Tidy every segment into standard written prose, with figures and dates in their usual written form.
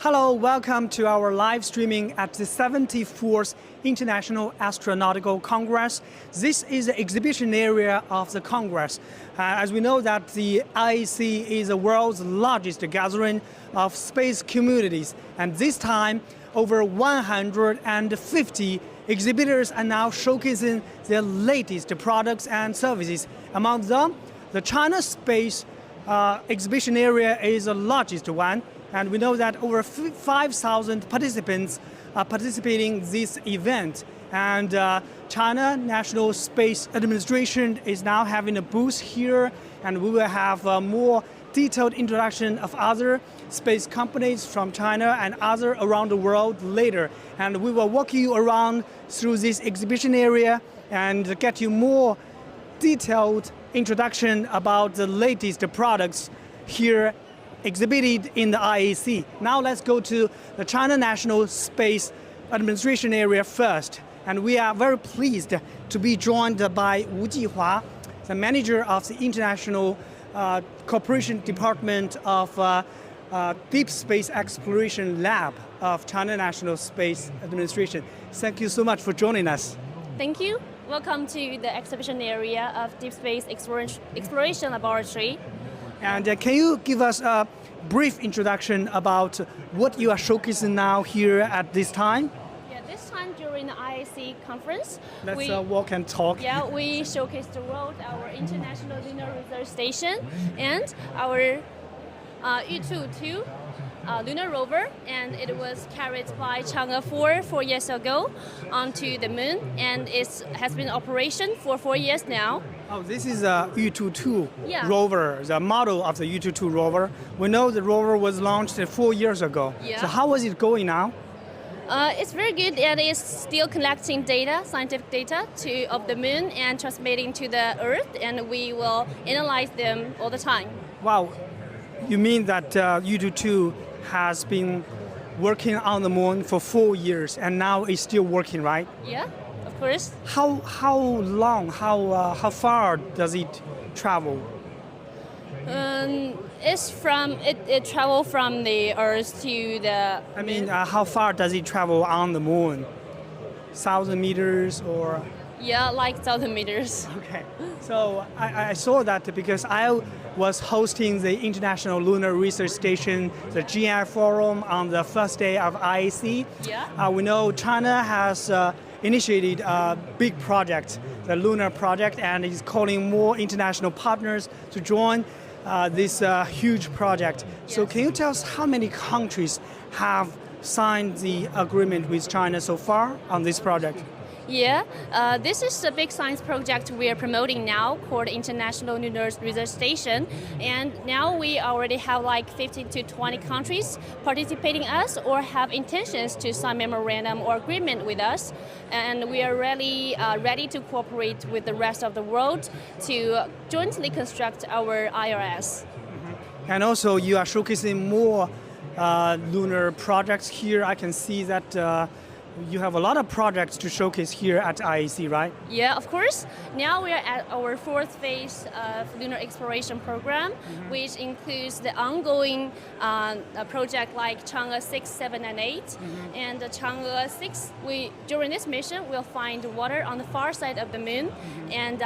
Hello, welcome to our live streaming at the 74th International Astronautical Congress. This is the exhibition area of the Congress. As we know that the IAC is the world's largest gathering of space communities, and this time over 150 exhibitors are now showcasing their latest products and services. Among them, the China Space exhibition area is the largest one. And we know that over 5,000 participants are participating in this event. And China National Space Administration is now having a booth here, and we will have a more detailed introduction of other space companies from China and other around the world later. And we will walk you around through this exhibition area and get you more detailed introduction about the latest products here exhibited in the IAC. Now let's go to the China National Space Administration area first. And we are very pleased to be joined by Wu Jihua, the manager of the International Cooperation Department of Deep Space Exploration Lab of China National Space Administration. Thank you so much for joining us. Thank you. Welcome to the exhibition area of Deep Space Exploration Laboratory. And can you give us a brief introduction about what you are showcasing now here at this time? Yeah, this time during the IAC conference, Let's walk and talk. Yeah, we showcased the world our International Lunar Research Station and our Yu-22 lunar rover, and it was carried by Chang'e 4 years ago onto the moon, and it has been in operation for 4 years now. Oh, this is a Yu-22 rover, the model of the Yu-22 rover. We know the rover was launched 4 years ago. Yeah. So how is it going now? It's very good, and it's still collecting data, scientific data of the moon and transmitting to the Earth, and we will analyze them all the time. Wow, you mean that Yu-22 has been working on the moon for 4 years and now it's still working, right? Yeah, of course. How long, how far does it travel? It travel from the Earth to the I mean, how far does it travel on the moon? 1,000 meters or? Yeah, like 1,000 meters. Okay, so I saw that because I was hosting the International Lunar Research Station, the GI Forum, on the first day of IAC. Yeah. We know China has initiated a big project, the Lunar Project, and is calling more international partners to join this huge project. Yes. So can you tell us how many countries have signed the agreement with China so far on this project? Yeah, this is a big science project we are promoting now called International Lunar Research Station, and now we already have like 15 to 20 countries participating us or have intentions to sign memorandum or agreement with us, and we are really ready to cooperate with the rest of the world to jointly construct our IRS. Mm-hmm. And also you are showcasing more lunar projects here. I can see that you have a lot of projects to showcase here at IAC, right? Yeah, of course. Now we are at our 4th phase of lunar exploration program, which includes the ongoing project like Chang'e 6, 7, and 8. And the Chang'e 6, during this mission, we'll find water on the far side of the moon. And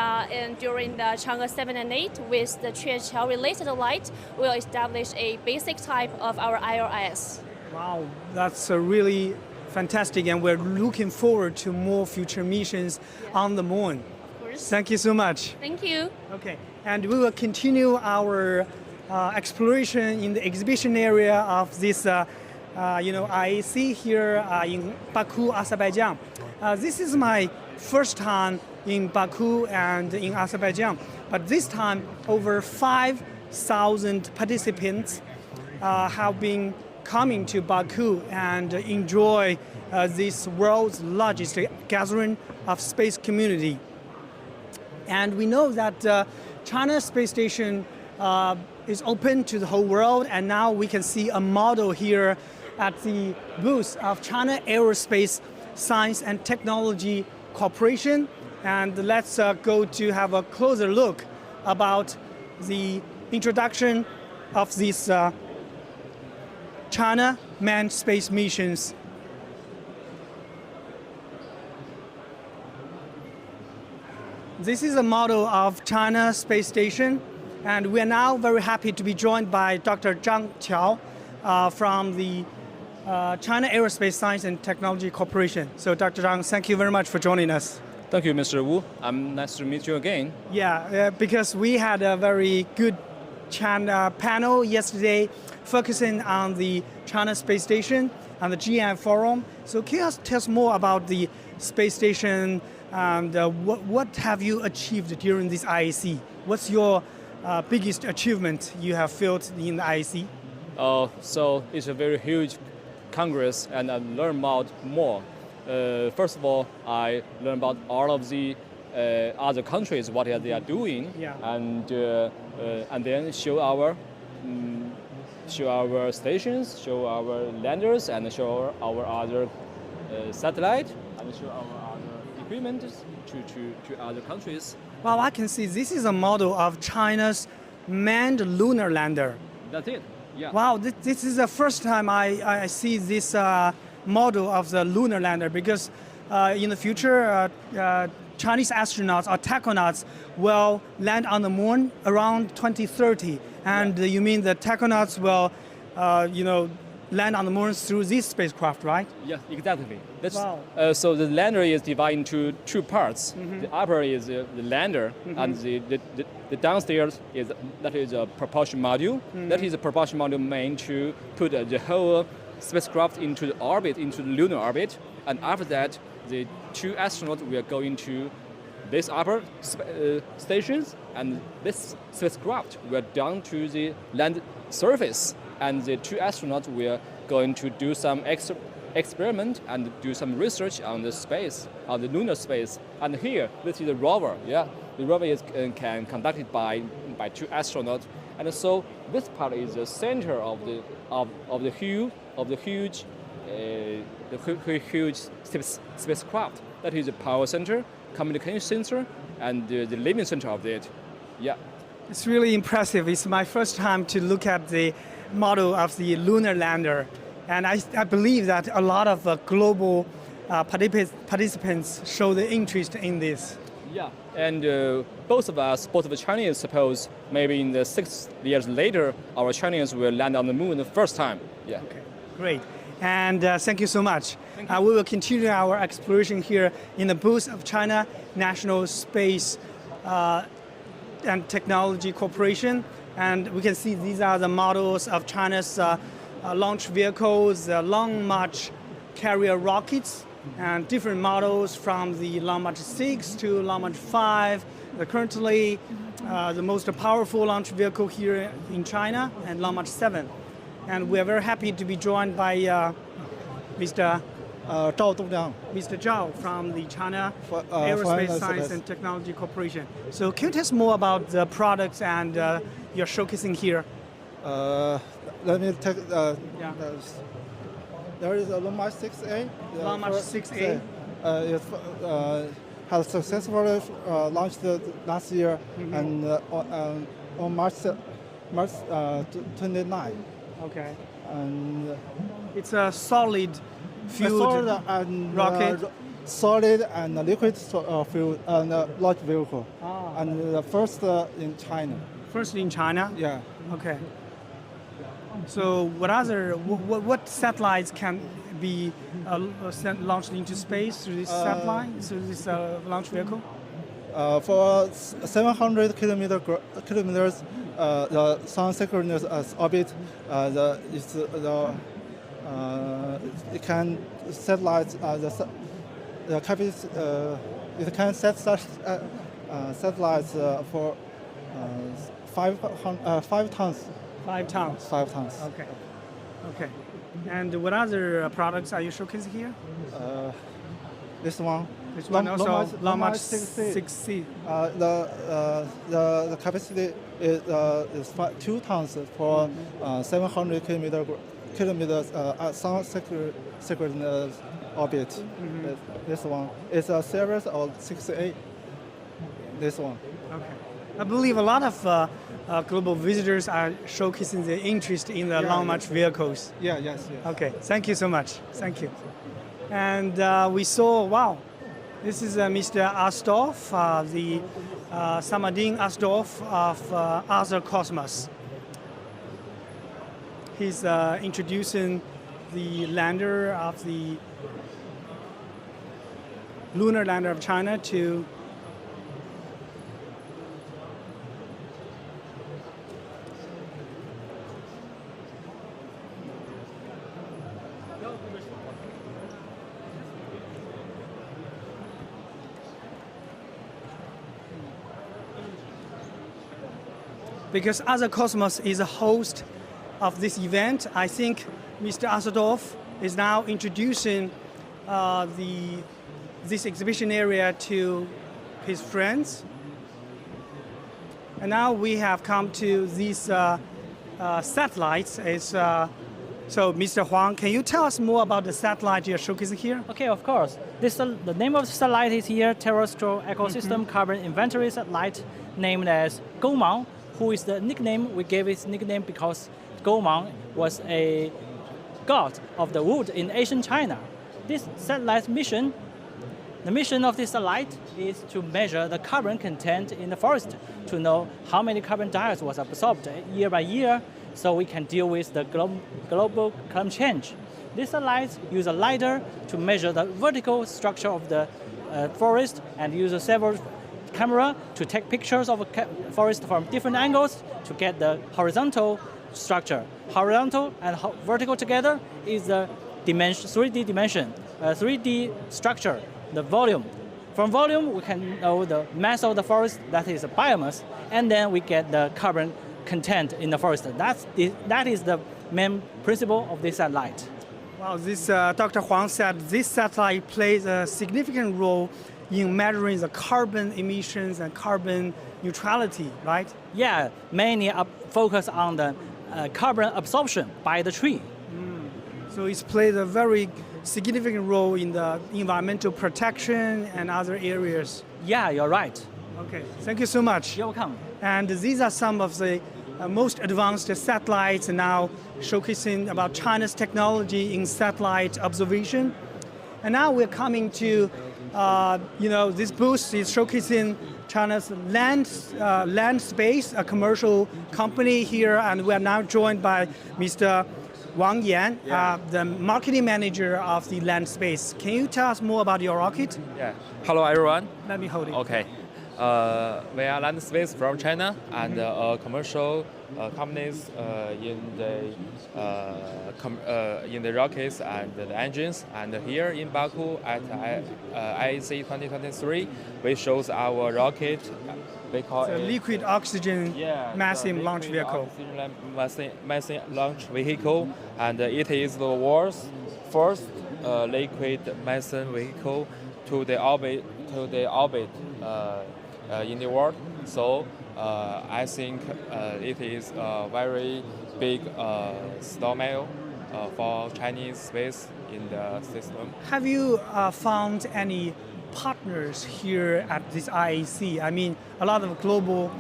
during the Chang'e 7 and 8, with the Trichao-related satellite, we'll establish a basic type of our IRS. Wow, that's a really fantastic, and we're looking forward to more future missions on the moon. Of course. Thank you so much. Thank you. Okay, and we will continue our exploration in the exhibition area of this IAC here in Baku, Azerbaijan. This is my first time in Baku and in Azerbaijan, but this time over 5,000 participants have been coming to Baku and enjoy this world's largest gathering of space community. And we know that China Space Station is open to the whole world, and now we can see a model here at the booth of China Aerospace Science and Technology Corporation. And let's go to have a closer look about the introduction of this China manned space missions. This is a model of China space station, and we are now very happy to be joined by Dr. Zhang Qiao from the China Aerospace Science and Technology Corporation. So Dr. Zhang, thank you very much for joining us. Thank you, Mr. Wu. Nice to meet you again. Yeah, because we had a very good panel yesterday focusing on the China Space Station and the GM Forum. So can you tell us more about the space station and what have you achieved during this IAC? What's your biggest achievement you have felt in the IAC? So it's a very huge Congress, and I learned about more. First of all, I learned about all of the other countries, what they are doing, Yeah. and then show our stations, show our landers, and show our other satellite, and show our other equipment to other countries. Well, I can see this is a model of China's manned lunar lander. That's it. Yeah. Wow, this is the first time I see this model of the lunar lander, because in the future, Chinese astronauts or tachonauts will land on the moon around 2030. And you mean the tachonauts will, land on the moon through this spacecraft, right? Yeah, exactly. That's, Wow. So the lander is divided into two parts. The upper is the lander, and the downstairs is a propulsion module. That is a propulsion module meant to put the whole spacecraft into the orbit, into the lunar orbit. And after that, the two astronauts will go into this upper stations, and this spacecraft will down to the land surface. And the two astronauts will going to do some experiment and do some research on the space, on the lunar space. And here, this is the rover. Yeah, the rover is conducted by two astronauts. And so this part is the center of the huge spacecraft. That is the power center, communication center, and the living center of it. Yeah. It's really impressive. It's my first time to look at the model of the lunar lander. And I believe that a lot of global participants show the interest in this. Yeah, and both of the Chinese suppose maybe in the 6 years later, our Chinese will land on the moon the first time. Yeah. Okay, great. And thank you so much. We will continue our exploration here in the booth of China National Space and Technology Corporation. And we can see these are the models of China's launch vehicles, Long March carrier rockets, and different models from the Long March 6 to Long March 5. Currently, the most powerful launch vehicle here in China, and Long March 7. And we are very happy to be joined by Mr. Mr. Zhao from the China Aerospace Science and Technology Corporation. So can you tell us more about the products and you're showcasing here? Let me take. Yeah. There is a Long March 6A. Long March 6A. It has successfully launched last year, and on March 29. Okay. And It's a solid fueled rocket. Solid and liquid fuel and launch vehicle, and the first in China. First in China? Yeah. Okay. So what satellites can be launched into space through this satellite, through this launch vehicle? For 700 kilometers, the sun synchronous orbit, it can satellite the capacity. It can set such satellites for 5 tons. 5 tons. 5 tons. Okay. Okay. And what other products are you showcasing here? This one. This one also Long March 6C. The capacity is 2 tons for 700 kilometers sun synchronous orbit. This one is a series of 6A. This one. Okay. I believe a lot of global visitors are showcasing their interest in the long-march vehicles. Yeah, yes, yes. Okay, thank you so much. Thank you. And we saw, wow, this is Mr. Astorf, the Samadin Astorf of Other Cosmos. He's introducing the lander of the lunar lander of China to because Other Cosmos is a host of this event. I think Mr. Astorf is now introducing this exhibition area to his friends. And now we have come to these satellites. So, Mr. Huang, can you tell us more about the satellite you're showcasing here? Okay, of course. The name of the satellite is here, Terrestrial Ecosystem Carbon Inventory Satellite, named as Gomang, who is the nickname. We gave its nickname because Gomang was a god of the wood in ancient China. This satellite mission, the mission of this satellite is to measure the carbon content in the forest to know how many carbon dioxide was absorbed year by year, so we can deal with the global climate change. This satellite uses a LiDAR to measure the vertical structure of the forest and use several camera to take pictures of a forest from different angles to get the horizontal structure. Horizontal and vertical together is the 3D dimension, 3D structure, the volume. From volume, we can know the mass of the forest, that is a biomass, and then we get the carbon content in the forest. That is the main principle of this satellite. Wow, Dr. Huang said this satellite plays a significant role in measuring the carbon emissions and carbon neutrality, right? Yeah, mainly focus on the carbon absorption by the tree. So it's played a very significant role in the environmental protection and other areas. Yeah, you're right. Okay, thank you so much. You're welcome. And these are some of the most advanced satellites now showcasing about China's technology in satellite observation. And now we're coming to, this booth is showcasing China's land space, a commercial company here, and we are now joined by Mr. Wang Yan, the marketing manager of the land space. Can you tell us more about your rocket? Yeah. Hello, everyone. Let me hold it. Okay. We are land space from China and commercial companies in the rockets and the engines. And here in Baku at IAC 2023, we shows our rocket. We call it's a liquid oxygen massive launch vehicle. Massive launch vehicle, and it is the world's first liquid methane vehicle to the orbit in the world. So I think it is a very big storm for Chinese space in the system. Have you found any partners here at this IAC? I mean, a lot of global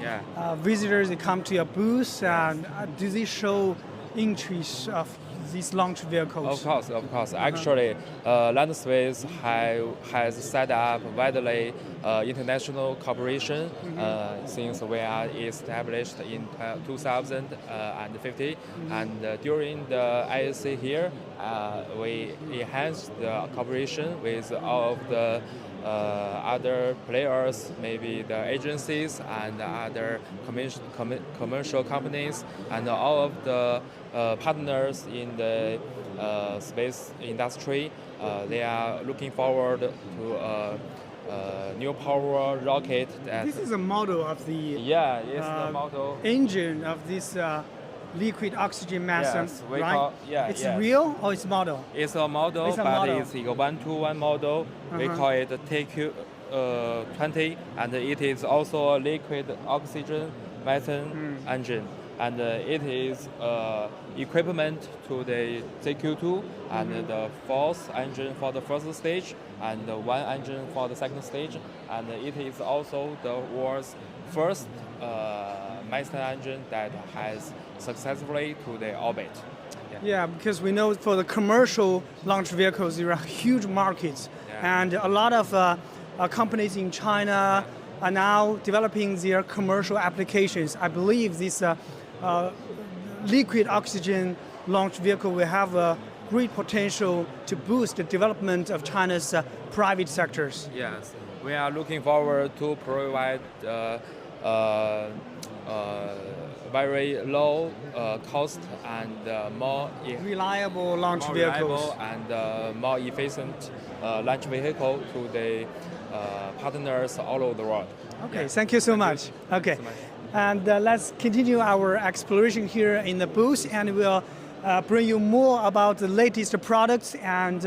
visitors, they come to your booth, and do they show interest of these launch vehicles? Of course. Actually, land space has set up widely international cooperation since we are established in 2050. And during the IAC here, we enhanced the cooperation with all of the other players, maybe the agencies and other commercial companies, and all of the partners in the space industry. They are looking forward to a new power rocket. This is a model of the the model engine of this liquid oxygen mass, right? It's real or it's model? It's a model, it's a a 1-to-1 model. We call it TQ20, and it is also a liquid oxygen methane engine. And it is equipment to the CQ2 and the fourth engine for the first stage and one engine for the second stage. And it is also the world's first master engine that has successfully to the orbit. Yeah, because we know for the commercial launch vehicles, there are huge markets, and a lot of companies in China are now developing their commercial applications. I believe this liquid oxygen launch vehicle will have a great potential to boost the development of China's private sectors. Yes, we are looking forward to provide very low cost and more Reliable launch more vehicles. reliable and more efficient launch vehicle to the partners all over the world. Okay, thank you so much. Okay, and let's continue our exploration here in the booth, and we'll bring you more about the latest products and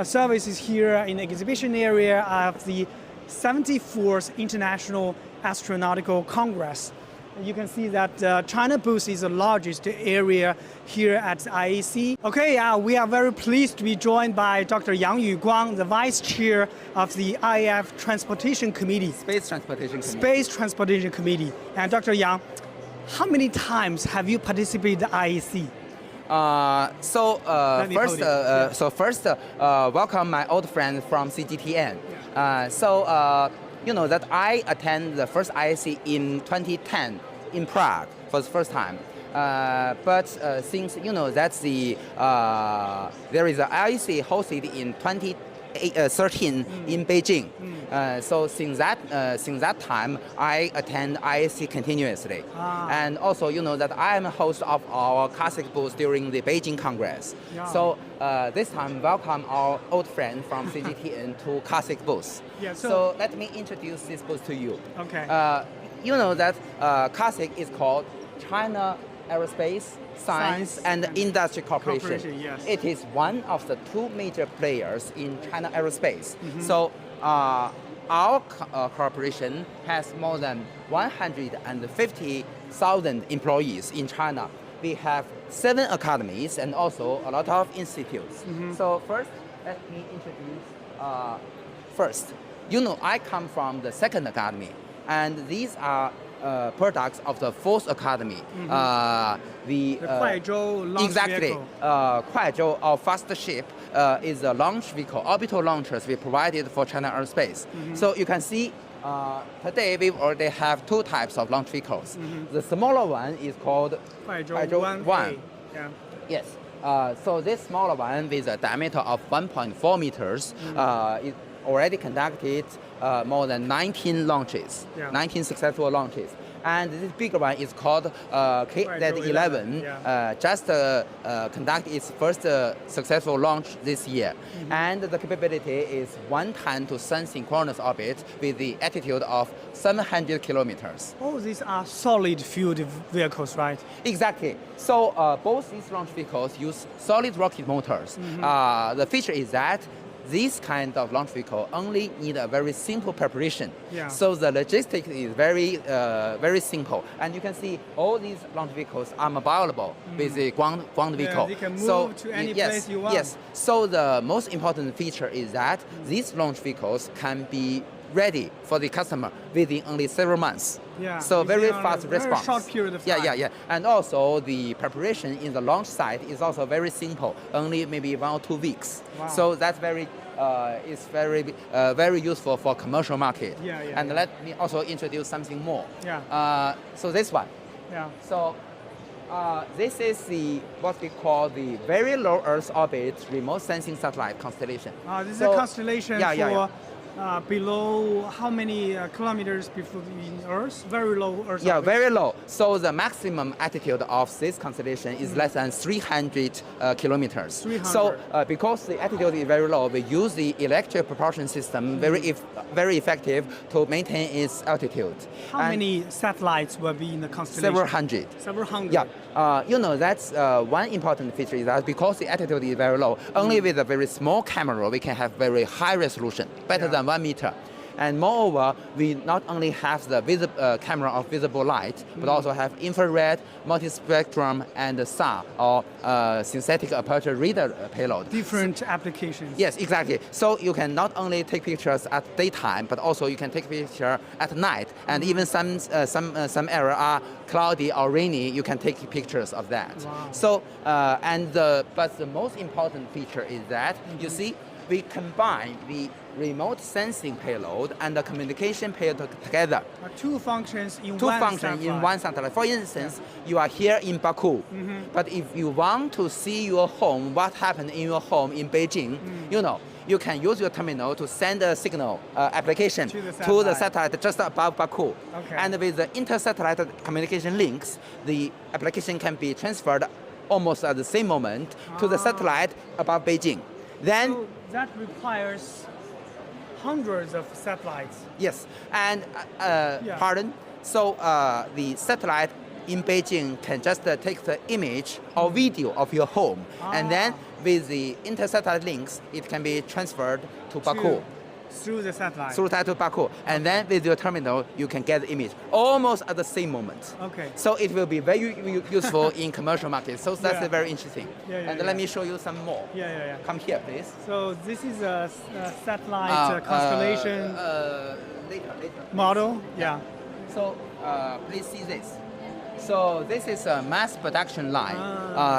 services here in the exhibition area of the 74th International Astronautical Congress. You can see that China booth is the largest area here at IAC. Okay, we are very pleased to be joined by Dr. Yang Yuguang, the Vice Chair of the IAF Transportation Committee. Space Transportation Committee. Space Transportation Committee. And Dr. Yang, how many times have you participated in IAC? First, welcome my old friend from CGTN. You know that I attend the first IAC in 2010 in Prague for the first time. But since you know that's there is an IAC hosted in 2013 in Beijing. So since that time, I attend IAC continuously. And also, you know that I am a host of our classic booth during the Beijing Congress. Yeah. So this time, welcome our old friend from CGTN to classic booth. Yeah, so let me introduce this booth to you. Okay. You know that classic is called China Aerospace, Science and Industry Corporation. Yes. It is one of the two major players in China Aerospace. So our corporation has more than 150,000 employees in China. We have 7 academies and also a lot of institutes. So first, let me introduce first. You know, I come from the 2nd academy, and these are products of the 4th academy. The Kuaizhou launch exactly. vehicle. Kuaizhou, our fast ship, is a launch vehicle, orbital launchers we provided for China Aerospace. So you can see today we already have 2 types of launch vehicles. The smaller one is called Kuaizhou 1. Yeah. Yes. So this smaller one with a diameter of 1.4 meters, it already conducted more than 19 launches, 19 successful launches. And this bigger one is called KZ-11, just conducted its first successful launch this year. And the capability is 1 ton to sun synchronous orbit with the altitude of 700 kilometers. Oh, these are solid fueled vehicles, right? Exactly. So both these launch vehicles use solid rocket motors. The feature is that this kind of launch vehicle only need a very simple preparation. Yeah. So the logistics is very simple. And you can see all these launch vehicles are mobileable with the ground vehicle. They can move to any place you want. Yes. So the most important feature is that these launch vehicles can be ready for the customer within only several months. Yeah, so very fast very response. short period of time. Yeah. And also the preparation in the launch site is also very simple, only maybe 1 or 2 weeks. Wow. So that's very useful for commercial market. And let me also introduce something more. So this one. So this is what we call the very low Earth orbit remote sensing satellite constellation. This is a constellation for below how many kilometers before in Earth? Very low Earth. Yeah, orbit. very low. So the maximum altitude of this constellation is less than 300 kilometers. 300. So because the altitude is very low, we use the electric propulsion system very effective to maintain its altitude. How many satellites will be in the constellation? Several hundred. Several hundred. Yeah. You know, that's one important feature is that because the altitude is very low, only with a very small camera we can have very high resolution, better than 1 meter. And moreover, we not only have the camera of visible light, but also have infrared, multispectrum, and SAR, or synthetic aperture radar payload. Different applications. Yes, exactly. So you can not only take pictures at daytime, but also you can take picture at night, and even some area are cloudy or rainy, you can take pictures of that. Wow. So but the most important feature is that you see we combine the remote sensing payload and the communication payload together. Two functions in Two one functions in satellite. one satellite. For instance, you are here in Baku, but if you want to see your home, what happened in your home in Beijing, you can use your terminal to send a signal application to the satellite just above Baku. Okay. And with the inter-satellite communication links, the application can be transferred almost at the same moment to the satellite above Beijing. Then, So that requires hundreds of satellites. yes, and pardon. So the satellite in Beijing can just take the image or video of your home, and then with the inter-satellite links, it can be transferred to Baku. Through the satellite. Through that to Baku, and then with your terminal, you can get the image almost at the same moment. Okay. So it will be very useful in commercial markets. So that's Yeah. very interesting. And let me show you some more. Yeah. Come here, please. So this is a satellite constellation Later. model. Yeah. So please see this. So this is a mass production line.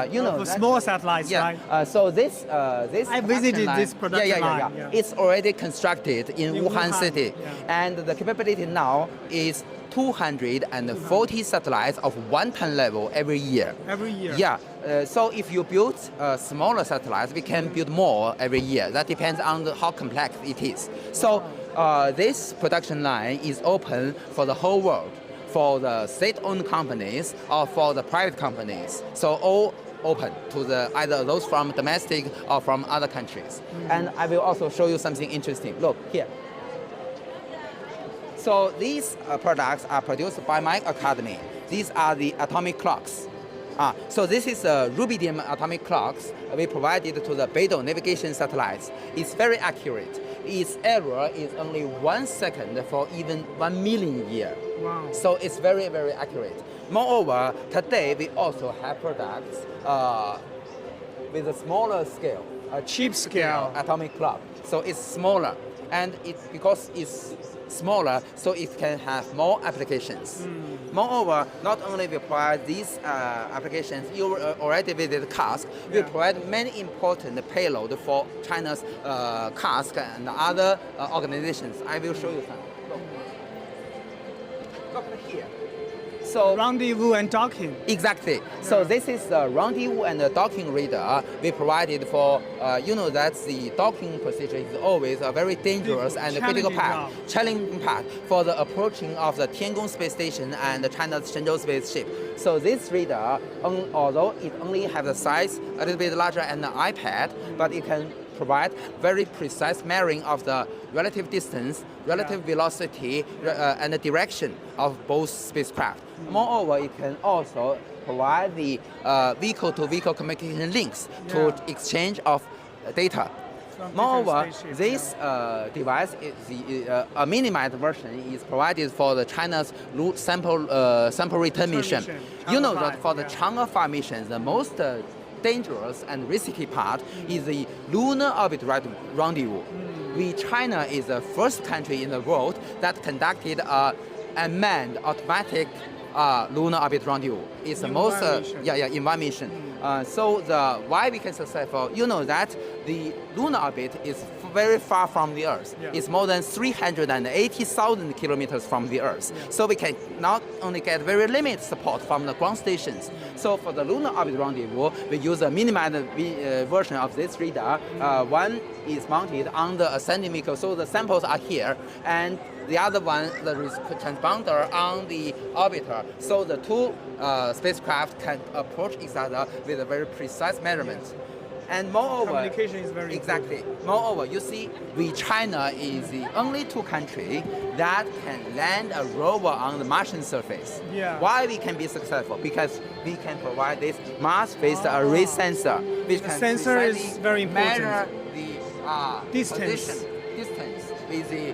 For small satellites, yeah. right? So this I visited production this production line, line, yeah. It's already constructed in Wuhan city, yeah. and the capability now is 240 satellites of 1 ton level every year. Every year. Yeah. So if you build smaller satellites, we can build more every year. That depends on how complex it is. So this production line is open for the whole world, for the state-owned companies or for the private companies. So all open to either those from domestic or from other countries. And I will also show you something interesting. Look here. So these products are produced by my academy. These are the atomic clocks. So this is rubidium atomic clocks we provided to the Beidou navigation satellites. It's very accurate. Its error is only 1 second for even 1 million years. Wow. So it's very, very accurate. Moreover, today we also have products with a smaller scale, a cheap scale atomic clock. So it's smaller, and because it's smaller, so it can have more applications. Moreover, not only we provide these applications, you already visited CASC, we provide many important payload for China's CASC and other organizations. I will show you some. Look here. So Rendezvous and docking. exactly. So this is the rendezvous and the docking radar we provided for, that the docking procedure is always a very dangerous and critical part, challenging part for the approaching of the Tiangong space station and China's Shenzhou spaceship. So this radar, although it only has the size a little bit larger than an iPad, but it can provide very precise measuring of the relative distance, relative velocity, and the direction of both spacecraft. Moreover, it can also provide the vehicle-to-vehicle communication links to exchange of data. Moreover, this device, a minimized version, is provided for the China's sample return mission. You know that for the Chang'e 5 missions, the most dangerous and risky part is the lunar orbit rendezvous. China is the first country in the world that conducted a unmanned automatic lunar orbit rendezvous. It's the most in one mission. So why we can successful? You know that the lunar orbit is very far from the Earth. It's more than 380,000 kilometers from the Earth. So we can not only get very limited support from the ground stations. So for the lunar orbit rendezvous, we use a minimized version of this radar. One is mounted on the ascending vehicle, so the samples are here, and the other one, the transponder on the orbiter. So the two spacecraft can approach each other with a very precise measurement. And moreover, communication is very exactly. important. Moreover, you see, China is the only two countries that can land a rover on the Martian surface. Why we can be successful? Because we can provide this Mars-based array sensor, which The can sensor is very important. measure the Distance. distance with the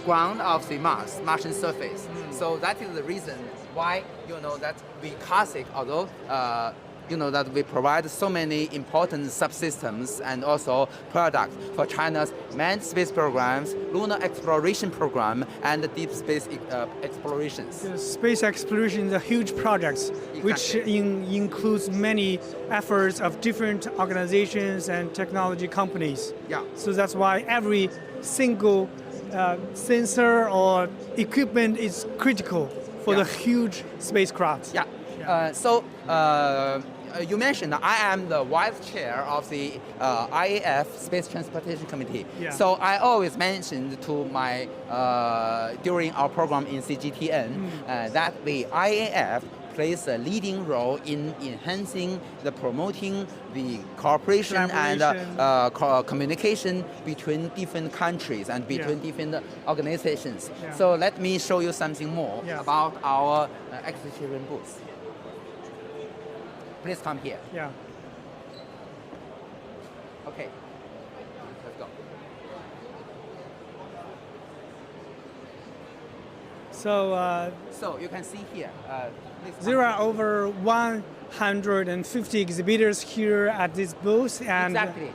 ground of the Martian surface. So that is the reason why that we classic, although that we provide so many important subsystems and also products for China's manned space programs, lunar exploration program, and deep space explorations. The space exploration is a huge project, which includes many efforts of different organizations and technology companies. Yeah. So that's why every single sensor or equipment is critical for the huge spacecraft. Yeah. You mentioned I am the vice chair of the IAF Space Transportation Committee. Yeah. So I always mentioned to my during our program in CGTN that the IAF plays a leading role in enhancing promoting the cooperation and communication between different countries and between different organizations. Yeah. So let me show you something more about our exhibition booth. Please come here. Yeah. Okay. Let's go. So you can see here. there are over 150 exhibitors here at this booth, and Exactly.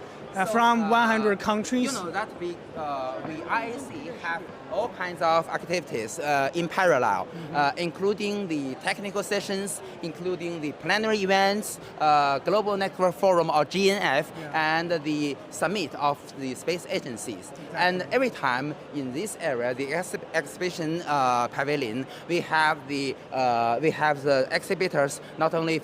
from 100 countries. You know that we IAC have all kinds of activities in parallel, including the technical sessions, including the plenary events, Global Network Forum or GNF, and the summit of the space agencies. And every time in this area, the exhibition pavilion, we have the exhibitors not only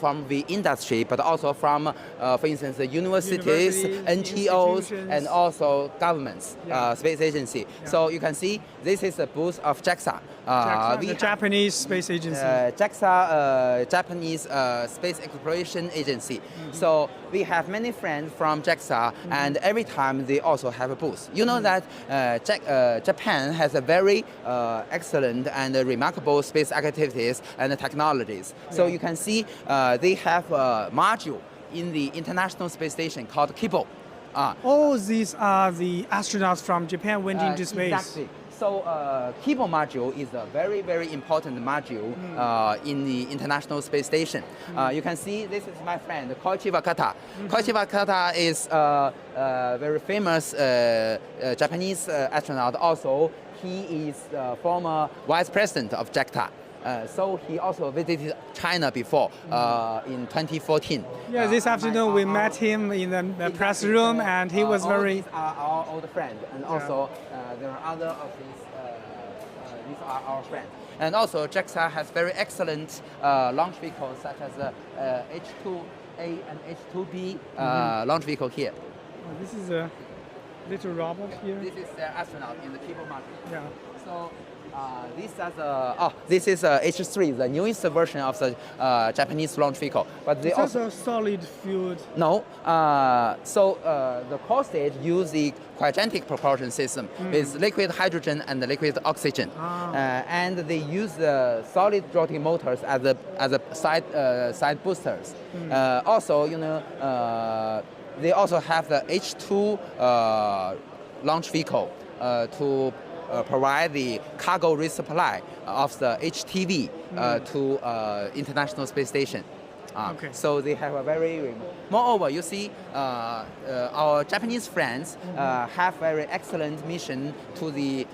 from the industry, but also from, for instance, the universities, NGOs, and also governments, space agency. So you can see this is the booth of JAXA. The Japanese Space Agency. JAXA, Japanese Space Exploration Agency. So we have many friends from JAXA, and every time they also have a booth. You know that Japan has a very excellent and remarkable space activities and technologies. So you can see they have a module in the International Space Station called Kibo. All these are the astronauts from Japan went into space. Exactly. So Kibo module is a very, very important module in the International Space Station. You can see this is my friend, Koichi Wakata. Koichi Wakata is a very famous Japanese astronaut. Also, he is former vice president of JAXA. So he also visited China before in 2014. Yeah, this afternoon we met him in the press room, and he was very. These are our old friends, and also there are other of these. These are our friends, and also JAXA has very excellent launch vehicles such as H2A and H2B launch vehicle here. Oh, this is a little robot here. This is the astronaut in the Kibo module. Yeah. So. This is H3, the newest version of the Japanese launch vehicle. But they It's also solid fueled. no. The core stage use the cryogenic propulsion system with liquid hydrogen and liquid oxygen, and they use the solid rotating motors as a side boosters. Also, they also have the H2 launch vehicle to provide the cargo resupply of the HTV to International Space Station. So they have a very. Moreover, you see, our Japanese friends have very excellent mission to the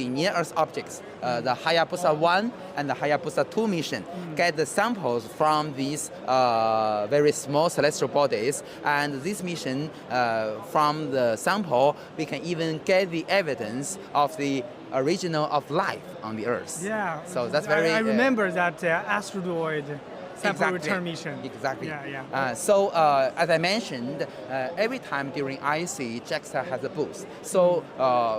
near Earth objects. The Hayabusa 1 and the Hayabusa 2 mission get the samples from these very small celestial bodies, and this mission from the sample we can even get the evidence of the original of life on the Earth. Yeah. So that's very. I remember that asteroid sample return mission. Exactly. Yeah. So as I mentioned, every time during IAC, JAXA has a booth. So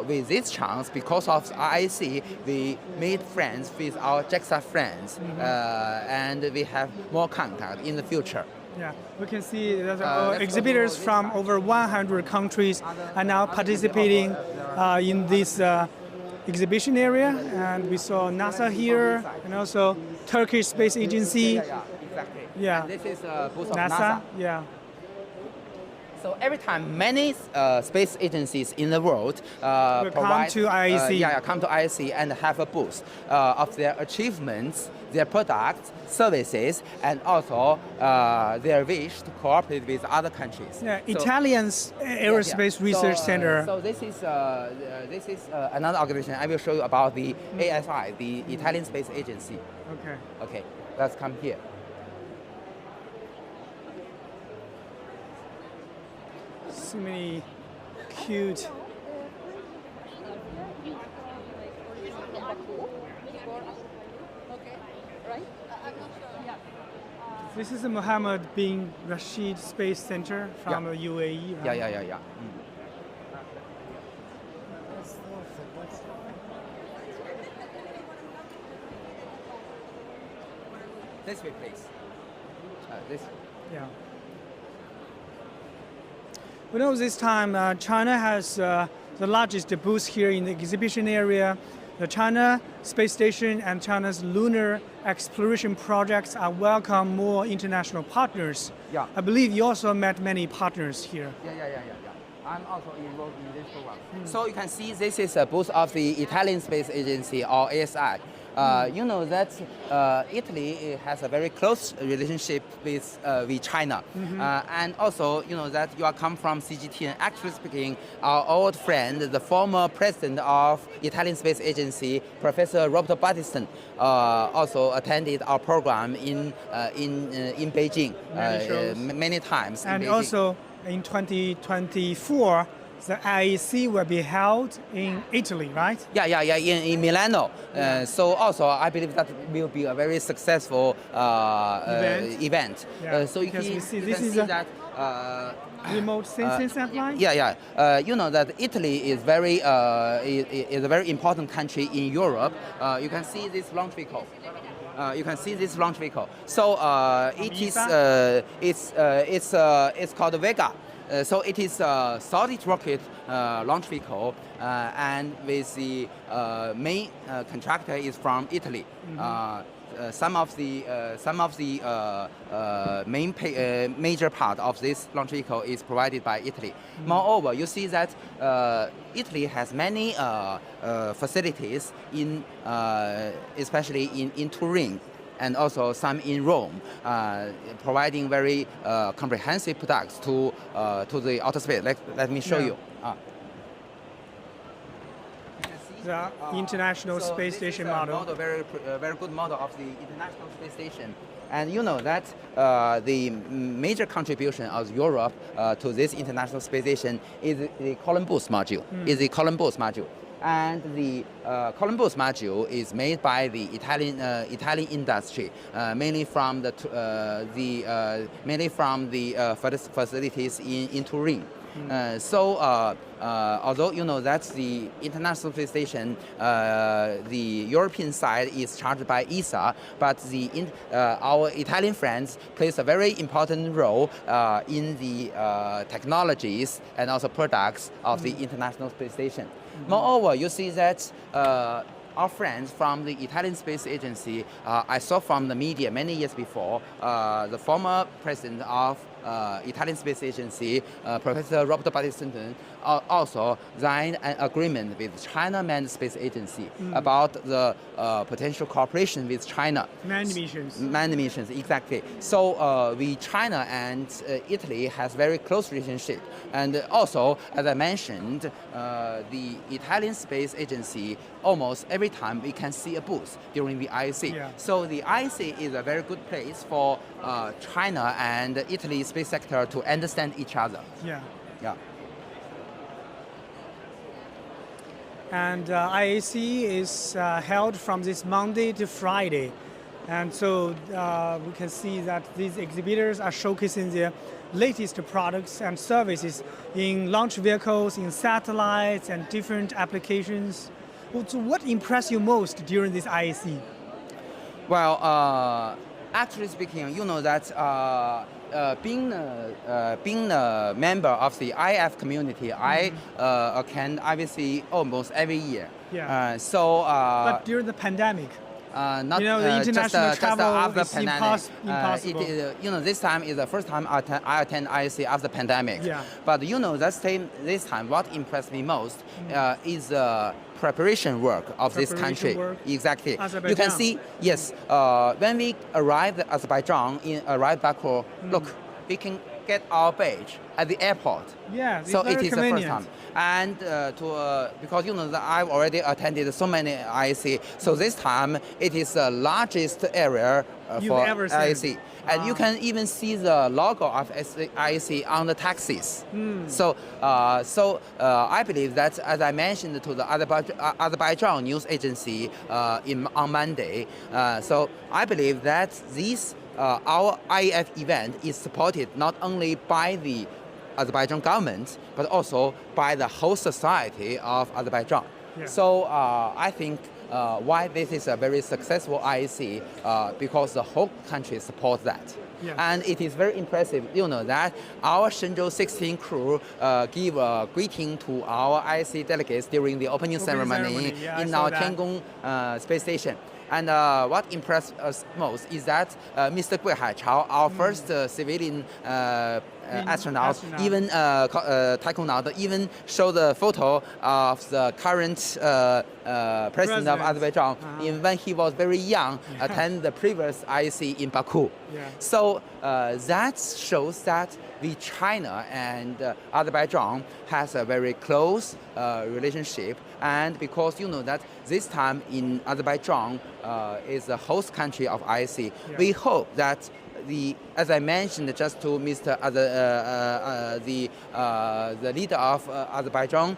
with this chance, because of IAC, we made friends with our JAXA friends, and we have more contact in the future. Yeah, we can see that exhibitors from over 100 countries are now participating in this exhibition area, and we saw NASA here, and also Turkish Space Agency. Exactly. Yeah. And this is a booth of NASA. NASA. Yeah. So every time many space agencies in the world come to IAC. come to IAC and have a booth of their achievements, their products, services, and also their wish to cooperate with other countries. Yeah, Italian's Aerospace Research Center. So this is another organization. I will show you about the ASI, the Italian Space Agency. Okay. Okay, let's come here. So many cute. This is the Mohammed bin Rashid Space Center from the UAE, right? Yeah. This way, please. This. Yeah. We know this time China has the largest booth here in the exhibition area. The China Space Station and China's lunar exploration projects are welcome more international partners. Yeah. I believe you also met many partners here. Yeah. I'm also involved in this program. So you can see this is a booth of the Italian Space Agency, or ASI. You know that Italy has a very close relationship with China. And also, you know that you are come from CGTN. Actually speaking, our old friend, the former president of Italian Space Agency, Professor Roberto Battistone, also attended our program in Beijing many times. And also in 2024, the IAC will be held in Italy, right? Yeah, in Milano. So also, I believe that will be a very successful event. Yeah, so you because can, we see you this can is see a that. Remote sensing satellite? Yeah. You know that Italy is is a very important country in Europe. You can see this launch vehicle. So it's called Vega. So it is a solid rocket launch vehicle, and with the main contractor is from Italy. Some of the major part of this launch vehicle is provided by Italy. Moreover, you see that Italy has many facilities in, especially in Turin, and also some in Rome, providing very comprehensive products to the outer space. Let me show you. The International Space Station model. Very good model of the International Space Station. And you know that the major contribution of Europe to this International Space Station is the Columbus module. And the Columbus module is made by the Italian industry, mainly from the facilities in Turin. Although you know that the International Space Station, the European side is charged by ESA, but our Italian friends plays a very important role in the technologies and also products of the International Space Station. Moreover, you see that our friends from the Italian Space Agency, I saw from the media many years before, the former president of Italian Space Agency, Professor Roberto Battistone, also signed an agreement with China Manned Space Agency about the potential cooperation with China. Manned missions. Manned missions, exactly. So China and Italy has very close relationship. And also, as I mentioned, the Italian Space Agency, almost every time we can see a booth during the IAC. Yeah. So the IAC is a very good place for China and Italy's space sector to understand each other. Yeah. Yeah. And IAC is held from this Monday to Friday. And so we can see that these exhibitors are showcasing their latest products and services in launch vehicles, in satellites, and different applications. So what impressed you most during this IAC? Well, actually speaking, you know that being a member of the IF community, I attend IBC almost every year. Yeah. So. But during the pandemic, not the international just travel after is pandemic. impossible. This time is the first time I attend IAC after pandemic. Yeah. But this time, what impressed me most is the preparation work of this country. Work. Exactly. Azerbaijan. You can see, yes, when we arrived at Azerbaijan, arrived Baku, look, we can get our badge at the airport. Yeah, so very it is convenient. the first time. And because that I've already attended so many IAC, so this time it is the largest area for ever seen. IAC. And you can even see the logo of IAC on the taxis. So I believe that, as I mentioned to the Azerbaijan news agency on Monday, so I believe that our IAF event is supported not only by the Azerbaijan government, but also by the whole society of Azerbaijan. Yeah. So I think why this is a very successful IAC, because the whole country supports that. Yeah. And it is very impressive, that our Shenzhou 16 crew give a greeting to our IAC delegates during the opening ceremony Yeah, in our Tiangong space station. And what impressed us most is that Mr. Gui Haichao, our first civilian astronaut, even taikonaut, even showed the photo of the current president of Azerbaijan when he was very young, attended the previous IAC in Baku. Yeah. So that shows that China and Azerbaijan has a very close relationship, and because that this time in Azerbaijan is the host country of IAC, we hope that as I mentioned just to Mr. The leader of Azerbaijan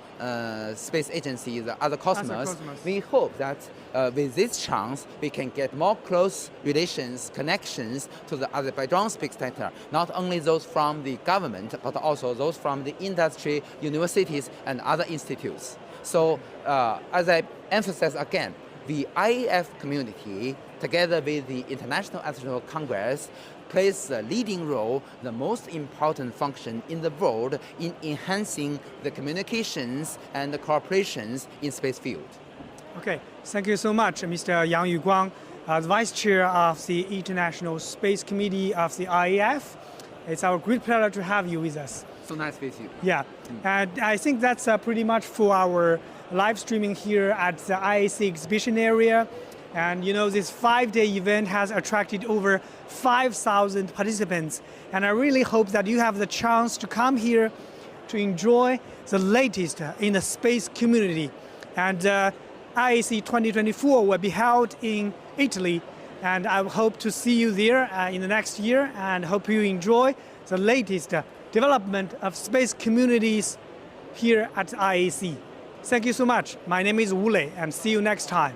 space agency, the other Cosmos, we hope that with this chance we can get more close connections to the Azerbaijan space sector, not only those from the government, but also those from the industry, universities, and other institutes. So as I emphasize again, the IAF community, together with the International Astronautical Congress, plays a leading role, the most important function in the world in enhancing the communications and the cooperations in space field. Okay, thank you so much, Mr. Yang Yuguang, the Vice Chair of the International Space Committee of the IAF. It's our great pleasure to have you with us. So nice with you. Yeah, and I think that's pretty much for our live streaming here at the IAC exhibition area. And this 5-day event has attracted over 5,000 participants. And I really hope that you have the chance to come here to enjoy the latest in the space community. And IAC 2024 will be held in Italy. And I hope to see you there in the next year, and hope you enjoy the latest development of space communities here at IAC. Thank you so much. My name is Wu Lei, and see you next time.